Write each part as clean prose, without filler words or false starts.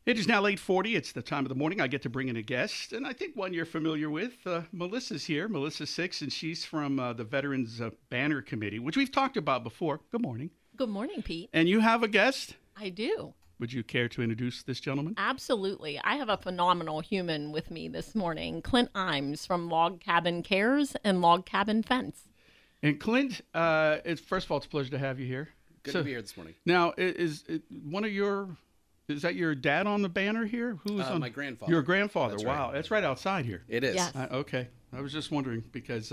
It is now 8:40. It's the time of the morning I get to bring in a guest, and I think one you're familiar with. Melissa's here. Melissa Six, and she's from the Veterans Banner Committee, which we've talked about before. Good morning. Good morning, Pete. And you have a guest? I do. Would you care to introduce this gentleman? Absolutely. I have a phenomenal human with me this morning, Clint Imes from Log Cabin Cares and Log Cabin Fence. And Clint, first of all, it's a pleasure to have you here. Good to be here this morning. Now, is that your dad on the banner here? Who's on? My grandfather. Your grandfather. That's Wow, right. that's right outside here. It is. Yes. Okay. I was just wondering because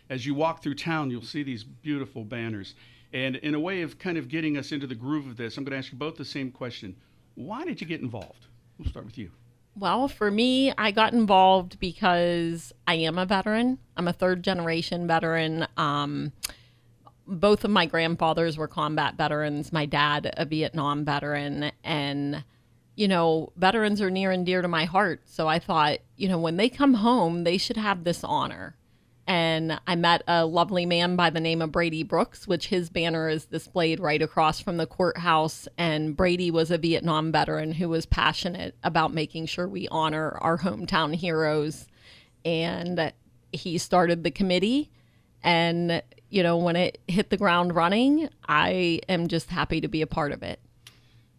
as you walk through town, you'll see these beautiful banners. And in a way of kind of getting us into the groove of this, I'm going to ask you both the same question. Why did you get involved? We'll start with you. Well, for me, I got involved because I am a veteran. I'm a third generation veteran. Both of my grandfathers were combat veterans. My dad, a Vietnam veteran. And, veterans are near and dear to my heart. So I thought, when they come home, they should have this honor. And I met a lovely man by the name of Brady Brooks, which his banner is displayed right across from the courthouse. And Brady was a Vietnam veteran who was passionate about making sure we honor our hometown heroes. And he started the committee. And, when it hit the ground running, I am just happy to be a part of it.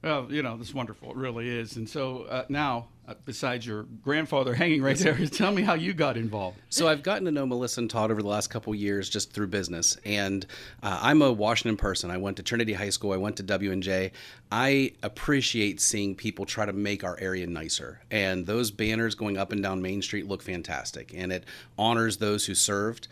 Well, this is wonderful. It really is. And so now, besides your grandfather hanging right there, tell me how you got involved. So I've gotten to know Melissa and Todd over the last couple of years just through business. And I'm a Washington person. I went to Trinity High School. I went to WJ. I appreciate seeing people try to make our area nicer. And those banners going up and down Main Street look fantastic. And it honors those who served.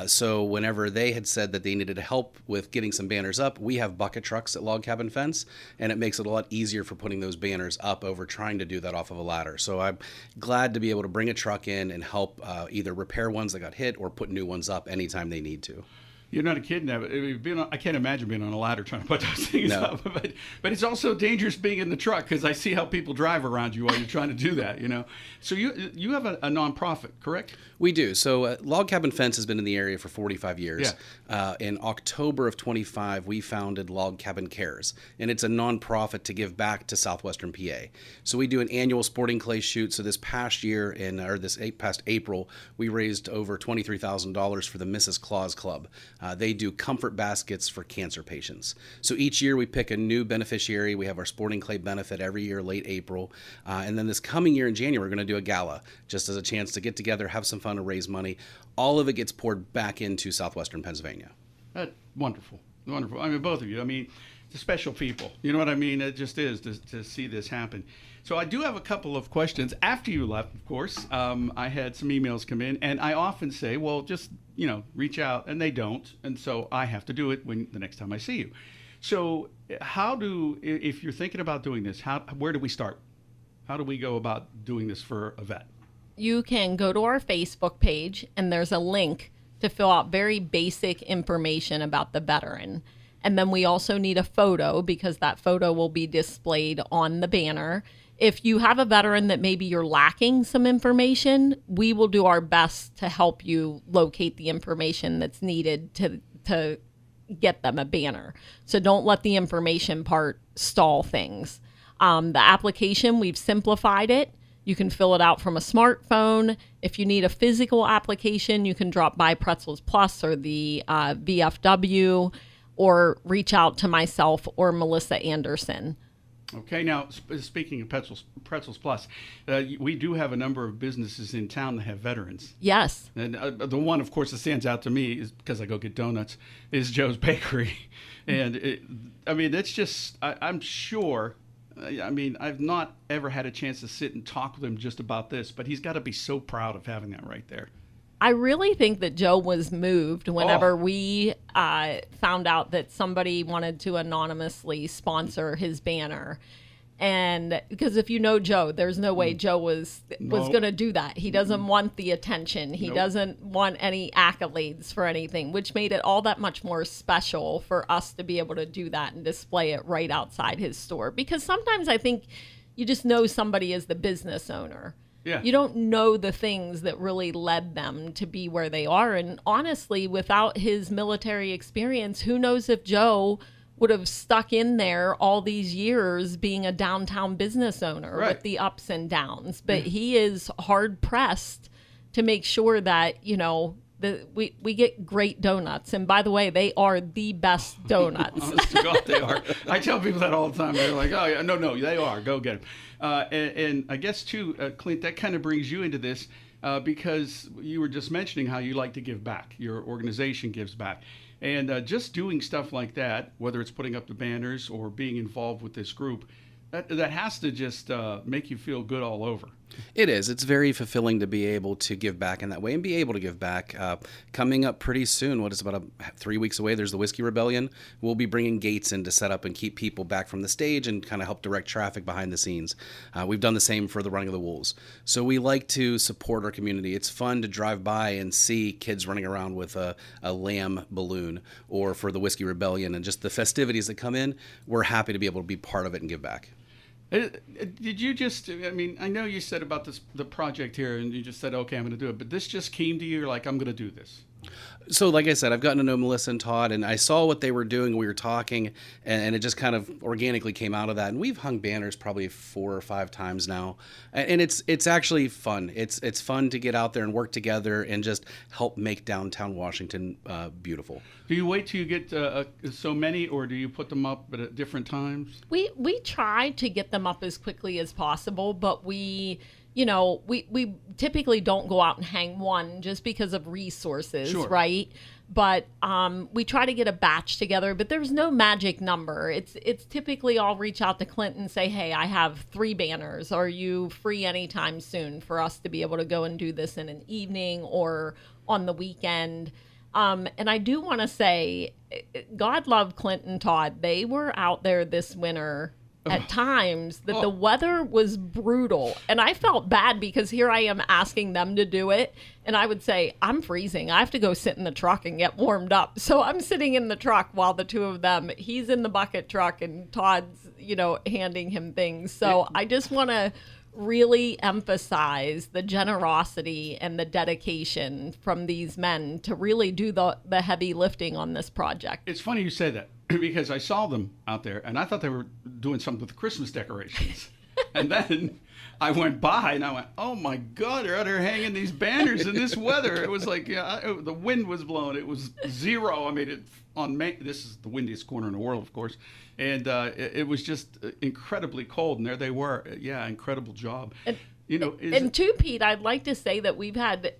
So whenever they had said that they needed help with getting some banners up, we have bucket trucks at Log Cabin Fence. And it makes it a lot easier for putting those banners up over trying to do that off of a ladder. So I'm glad to be able to bring a truck in and help either repair ones that got hit or put new ones up anytime they need to. You're not a kid now. I can't imagine being on a ladder trying to put those things No. up. But it's also dangerous being in the truck because I see how people drive around you while you're trying to do that, So you have a nonprofit, correct? We do. So Log Cabin Fence has been in the area for 45 years. Yeah. In October of 25, we founded Log Cabin Cares, and it's a nonprofit to give back to southwestern PA. So we do an annual sporting clay shoot. So this past year, past April, we raised over $23,000 for the Mrs. Claus Club. They do comfort baskets for cancer patients. So each year we pick a new beneficiary. We have our sporting clay benefit every year, late April. And then this coming year in January, we're going to do a gala just as a chance to get together, have some fun, and raise money. All of it gets poured back into southwestern Pennsylvania. Wonderful. Wonderful. I mean, both of you. I mean, the special people. You know what I mean? It just is to see this happen. So I do have a couple of questions. After you left, of course, I had some emails come in, and I often say, well, just, reach out, and they don't. And so I have to do it the next time I see you. So if you're thinking about doing this, where do we start? How do we go about doing this for a vet? You can go to our Facebook page, and there's a link to fill out very basic information about the veteran. And then we also need a photo because that photo will be displayed on the banner. If you have a veteran that maybe you're lacking some information, we will do our best to help you locate the information that's needed to get them a banner. So don't let the information part stall things. The application, we've simplified it. You can fill it out from a smartphone. If you need a physical application, you can drop by Pretzels Plus or the VFW or reach out to myself or Melissa Anderson. Okay, now speaking of Pretzels Plus, we do have a number of businesses in town that have veterans. Yes. And the one, of course, that stands out to me is because I go get donuts, is Joe's Bakery. And it's just, I'm sure, I've not ever had a chance to sit and talk with him just about this, but he's got to be so proud of having that right there. I really think that Joe was moved whenever we found out that somebody wanted to anonymously sponsor his banner. And because if you know Joe, there's no way Joe was going to do that. He doesn't want the attention. He doesn't want any accolades for anything, which made it all that much more special for us to be able to do that and display it right outside his store. Because sometimes I think you just know somebody is the business owner. Yeah. You don't know the things that really led them to be where they are. And honestly, without his military experience, who knows if Joe would have stuck in there all these years being a downtown business owner Right. with the ups and downs. But he is hard pressed to make sure that, you know, we get great donuts. And by the way, they are the best donuts. Honest to God, they are. I tell people that all the time. They're like, oh, yeah, no, they are. Go get them. And I guess, too, Clint, that kind of brings you into this because you were just mentioning how you like to give back. Your organization gives back. And just doing stuff like that, whether it's putting up the banners or being involved with this group, that has to just make you feel good all over. It is. It's very fulfilling to be able to give back in that way and be able to give back. Coming up pretty soon, what is about 3 weeks away, there's the Whiskey Rebellion. We'll be bringing gates in to set up and keep people back from the stage and kind of help direct traffic behind the scenes. We've done the same for the Running of the Wolves. So we like to support our community. It's fun to drive by and see kids running around with a lamb balloon, or for the Whiskey Rebellion and just the festivities that come in. We're happy to be able to be part of it and give back. Did you just, I mean, I know you said about the project here and you just said, okay, I'm going to do it, but this just came to you, you're like, I'm going to do this. So like I said, I've gotten to know Melissa and Todd, and I saw what they were doing. We were talking, and it just kind of organically came out of that. And we've hung banners probably 4 or 5 times now, and it's actually fun. It's fun to get out there and work together and just help make downtown Washington beautiful. Do you wait till you get so many, or do you put them up at different times? We try to get them up as quickly as possible, but we typically don't go out and hang one just because of resources, Sure. right? But we try to get a batch together, but there's no magic number. It's typically I'll reach out to Clint and say, hey, I have 3 banners. Are you free anytime soon for us to be able to go and do this in an evening or on the weekend? And I do want to say, God love Clint and Todd. They were out there this winter at times that the weather was brutal. And I felt bad because here I am asking them to do it. And I would say, I'm freezing. I have to go sit in the truck and get warmed up. So I'm sitting in the truck while the two of them, he's in the bucket truck and Todd's, handing him things. So I just want to really emphasize the generosity and the dedication from these men to really do the heavy lifting on this project. It's funny you say that because I saw them out there and I thought they were doing something with the Christmas decorations. And then I went by and I went, oh my God, they're out here hanging these banners in this weather. It was like, the wind was blowing. It was 0. I mean, this is the windiest corner in the world, of course. And it was just incredibly cold. And there they were. Yeah, incredible job. And too, Pete, I'd like to say that we've had,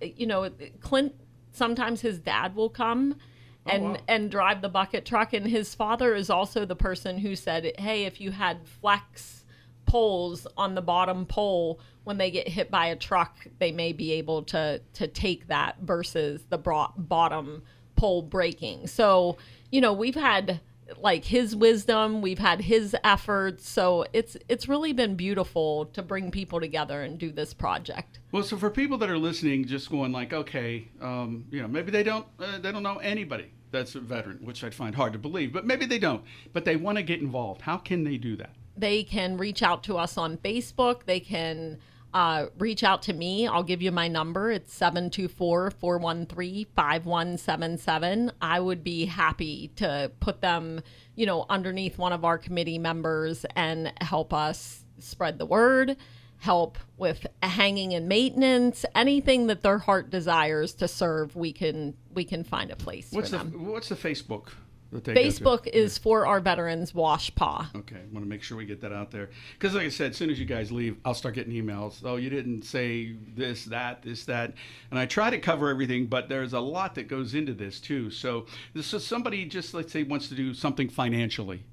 Clint, sometimes his dad will come and drive the bucket truck. And his father is also the person who said, hey, if you had flex poles on the bottom pole, when they get hit by a truck, they may be able to take that versus the bottom pole breaking. So, we've had like his wisdom, we've had his efforts. So it's really been beautiful to bring people together and do this project. Well, so for people that are listening, just going like, okay, maybe they don't know anybody that's a veteran, which I'd find hard to believe, but maybe they don't, but they want to get involved. How can they do that? They can reach out to us on Facebook. They can reach out to me. I'll give you my number. It's 724-413-5177. I would be happy to put them, underneath one of our committee members and help us spread the word, help with hanging and maintenance, anything that their heart desires to serve. We can find a place for them. What's the Facebook? Facebook is For Our Veterans WJPA. Okay, I want to make sure we get that out there. Because like I said, as soon as you guys leave, I'll start getting emails. Oh, you didn't say this, that. And I try to cover everything, but there's a lot that goes into this too. So this is somebody just, let's say, wants to do something financially.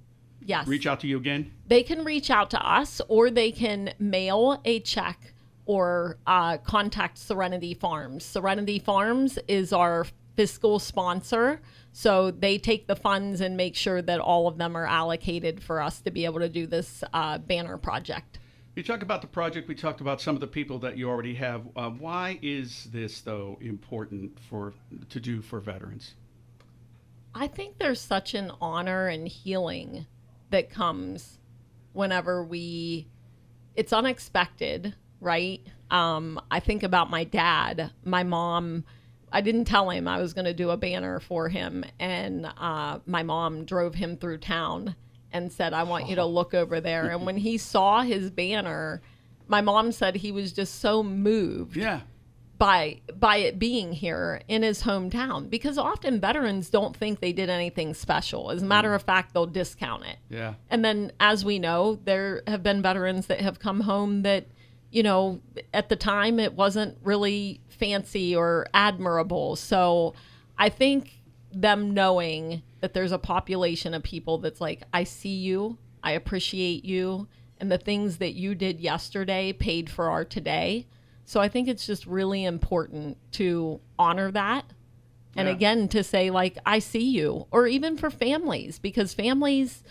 Yes. Reach out to you again? They can reach out to us, or they can mail a check or contact Serenity Farms. Serenity Farms is our fiscal sponsor. So they take the funds and make sure that all of them are allocated for us to be able to do this banner project. You talk about the project. We talked about some of the people that you already have. Why is this, though, important to do for veterans? I think there's such an honor and healing that comes whenever it's unexpected, right? I think about my dad. My mom I didn't tell him I was going to do a banner for him. And my mom drove him through town and said, I want you to look over there. And when he saw his banner, my mom said he was just so moved. Yeah. By it being here in his hometown, because often veterans don't think they did anything special. As a matter of fact, they'll discount it. Yeah. And then, as we know, there have been veterans that have come home that, you know, at the time it wasn't really fancy or admirable. So I think them knowing that there's a population of people that's like, I see you, I appreciate you, and the things that you did yesterday paid for our today. So I think it's just really important to honor that. And again, to say, like, I see you, or even for families, because families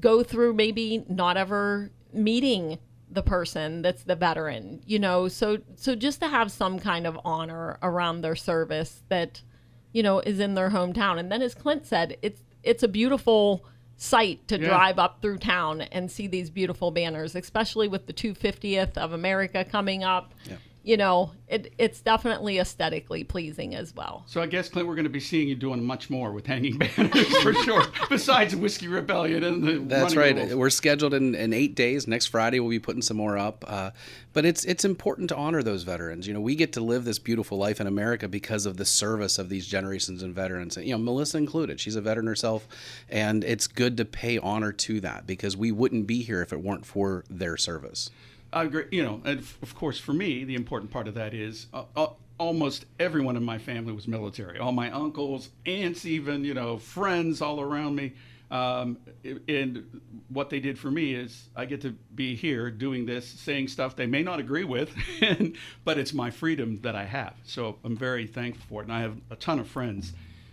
go through maybe not ever meeting the person that's the veteran, you know, so just to have some kind of honor around their service that, you know, is in their hometown. And then, as Clint said, it's a beautiful sight to drive up through town and see these beautiful banners, especially with the 250th of America coming up. Yeah. You know, it's definitely aesthetically pleasing as well. So I guess, Clint, we're going to be seeing you doing much more with hanging banners for sure, besides Whiskey Rebellion and the That's right. Rules. We're scheduled in 8 days. Next Friday, we'll be putting some more up. But it's important to honor those veterans. You know, we get to live this beautiful life in America because of the service of these generations of veterans. And, you know, Melissa included. She's a veteran herself. And it's good to pay honor to that, because we wouldn't be here if it weren't for their service. I agree. You know, and of course, for me, the important part of that is almost everyone in my family was military. All my uncles, aunts, even, you know, friends all around me. And what they did for me is I get to be here doing this, saying stuff they may not agree with, but it's my freedom that I have. So I'm very thankful for it. And I have a ton of friends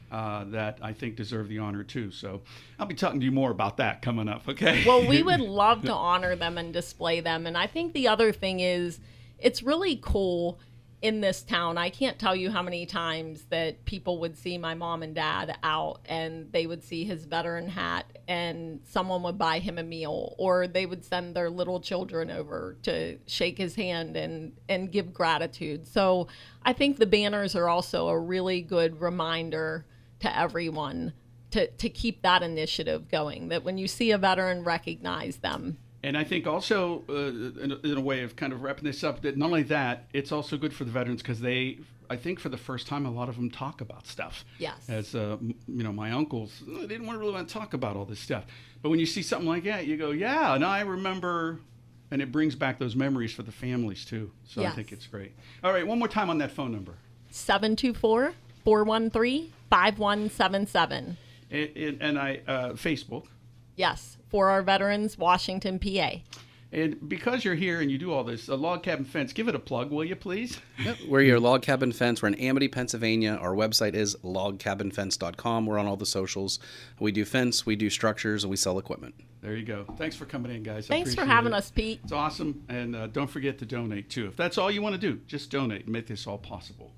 that I think deserve the honor too. So I'll be talking to you more about that coming up, okay? Well, we would love to honor them and display them. And I think the other thing is, it's really cool in this town. I can't tell you how many times that people would see my mom and dad out and they would see his veteran hat and someone would buy him a meal, or they would send their little children over to shake his hand and give gratitude. So I think the banners are also a really good reminder to everyone to keep that initiative going, that when you see a veteran, recognize them. And I think also, in a way of kind of wrapping this up, that not only that, it's also good for the veterans because I think for the first time, a lot of them talk about stuff. Yes. As, you know, my uncles, they didn't really want to talk about all this stuff. But when you see something like that, you go, yeah, and I remember, and it brings back those memories for the families too. So yes. I think it's great. All right, one more time on that phone number. 724-413-5177. And Facebook. Yes, For Our Veterans, Washington, PA. And because you're here and you do all this, a log cabin fence, give it a plug, will you please? Yep, we're your log cabin fence. We're in Amity, Pennsylvania. Our website is logcabinfence.com. We're on all the socials. We do fence, we do structures, and we sell equipment. There you go. Thanks for coming in, guys. Thanks for having us, Pete. It's awesome. And don't forget to donate, too. If that's all you want to do, just donate and make this all possible.